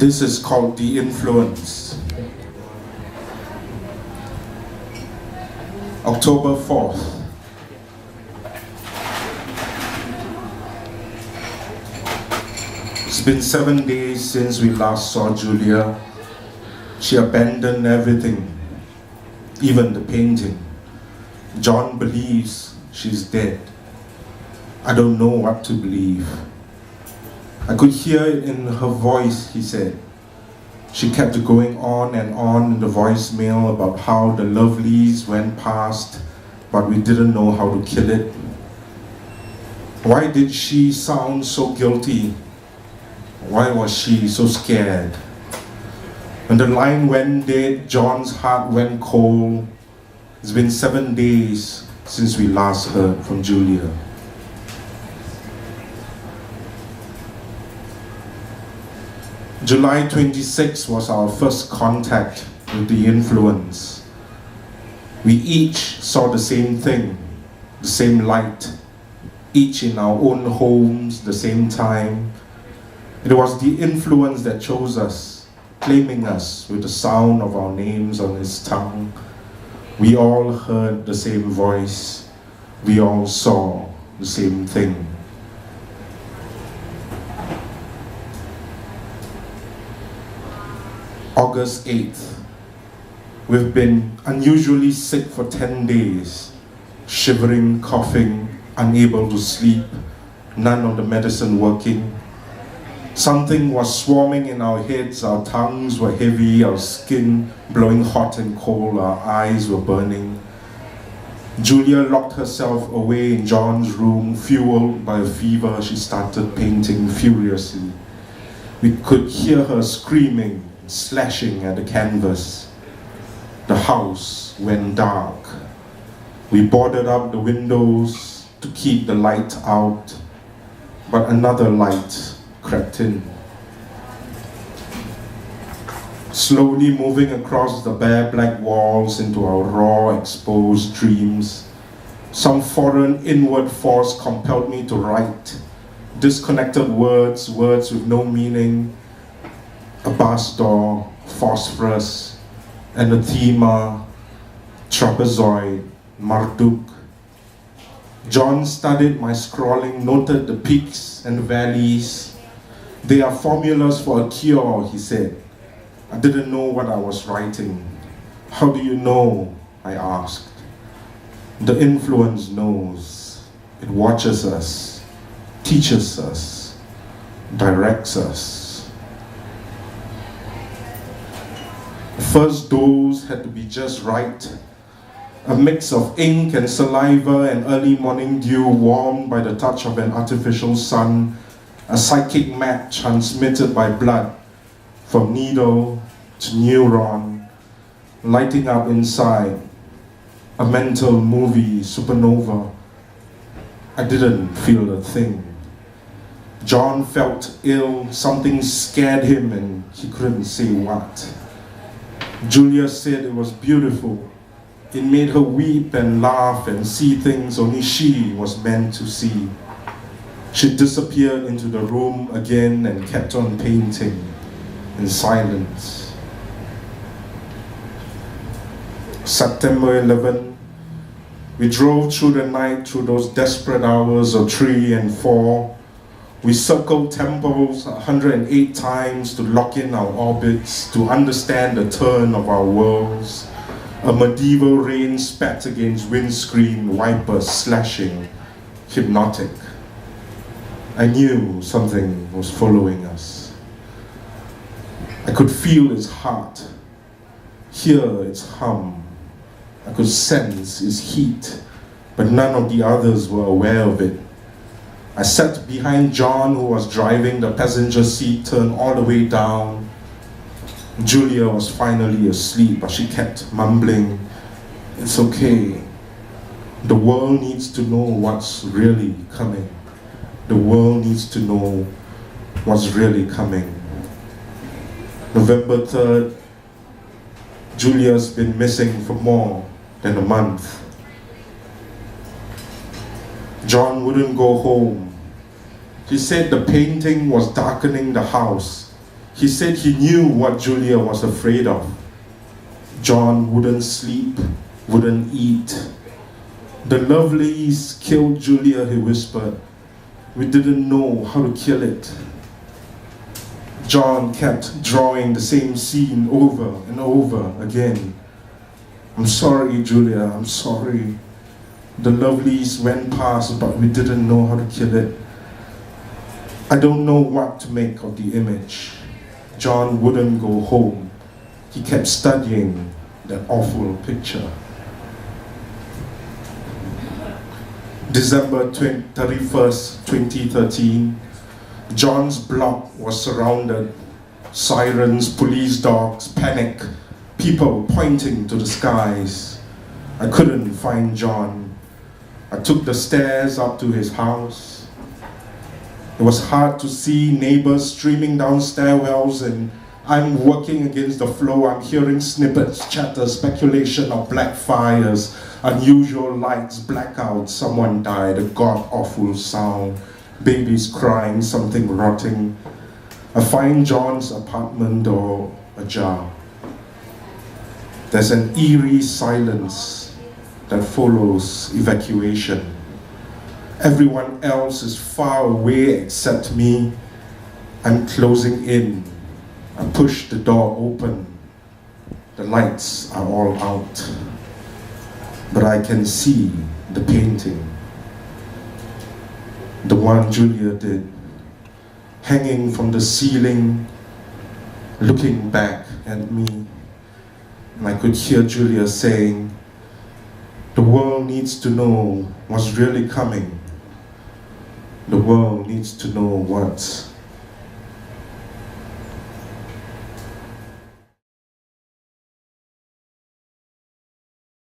This is called The Influence. October 4th. It's been 7 days since we last saw Julia. She abandoned everything, even the painting. John believes she's dead. I don't know what to believe. I could hear it in her voice, he said. She kept going on and on in the voicemail about how the lovelies went past, but we didn't know how to kill it. Why did she sound so guilty? Why was she so scared? When the line went dead, John's heart went cold. It's been 7 days since we last heard from Julia. July 26 was our first contact with the influence. We each saw the same thing, the same light, each in our own homes, the same time. It was the influence that chose us, claiming us with the sound of our names on his tongue. We all heard the same voice. We all saw the same thing. August 8th. We've been unusually sick for 10 days, shivering, coughing, unable to sleep, none of the medicine working. Something was swarming in our heads, our tongues were heavy, our skin blowing hot and cold, our eyes were burning. Julia locked herself away in John's room, fueled by a fever. She started painting furiously. We could hear her screaming, slashing at the canvas. The house went dark. We boarded up the windows to keep the light out, but another light crept in. Slowly moving across the bare black walls into our raw, exposed dreams, some foreign inward force compelled me to write disconnected words, words with no meaning. A bass door, phosphorus, anathema, trapezoid, Marduk. John studied my scrawling, noted the peaks and valleys. They are formulas for a cure, he said. I didn't know what I was writing. How do you know? I asked. The influence knows. It watches us, teaches us, directs us. The first dose had to be just right. A mix of ink and saliva and early morning dew warmed by the touch of an artificial sun, a psychic map transmitted by blood from needle to neuron, lighting up inside, a mental movie supernova. I didn't feel a thing. John felt ill, something scared him and he couldn't say what. Julia said it was beautiful. It made her weep and laugh and see things only she was meant to see. She disappeared into the room again and kept on painting in silence. September 11, we drove through the night through those desperate hours of 3 and 4. We circled temples 108 times to lock in our orbits, to understand the turn of our worlds. A medieval rain spat against windscreen wipers, slashing, hypnotic. I knew something was following us. I could feel its heart, hear its hum. I could sense its heat, but none of the others were aware of it. I sat behind John, who was driving the passenger seat turned all the way down. Julia was finally asleep, but she kept mumbling, "It's okay. The world needs to know what's really coming. The world needs to know what's really coming." November 3rd, Julia's been missing for more than a month. John wouldn't go home. He said the painting was darkening the house. He said he knew what Julia was afraid of. John wouldn't sleep, wouldn't eat. The lovelies killed Julia, he whispered. We didn't know how to kill it. John kept drawing the same scene over and over again. I'm sorry, Julia, I'm sorry. The lovelies went past, but we didn't know how to kill it. I don't know what to make of the image. John wouldn't go home. He kept studying that awful picture. December 31st, 2013, John's block was surrounded. Sirens, police dogs, panic, people pointing to the skies. I couldn't find John. I took the stairs up to his house. It was hard to see neighbors streaming down stairwells, and I'm working against the flow. I'm hearing snippets, chatter, speculation of black fires, unusual lights, blackouts, someone died, a god-awful sound, babies crying, something rotting. I find John's apartment door ajar. There's an eerie silence that follows evacuation. Everyone else is far away except me. I'm closing in. I push the door open. The lights are all out. But I can see the painting. The one Julia did, hanging from the ceiling, looking back at me. And I could hear Julia saying, the world needs to know what's really coming. The world needs to know what's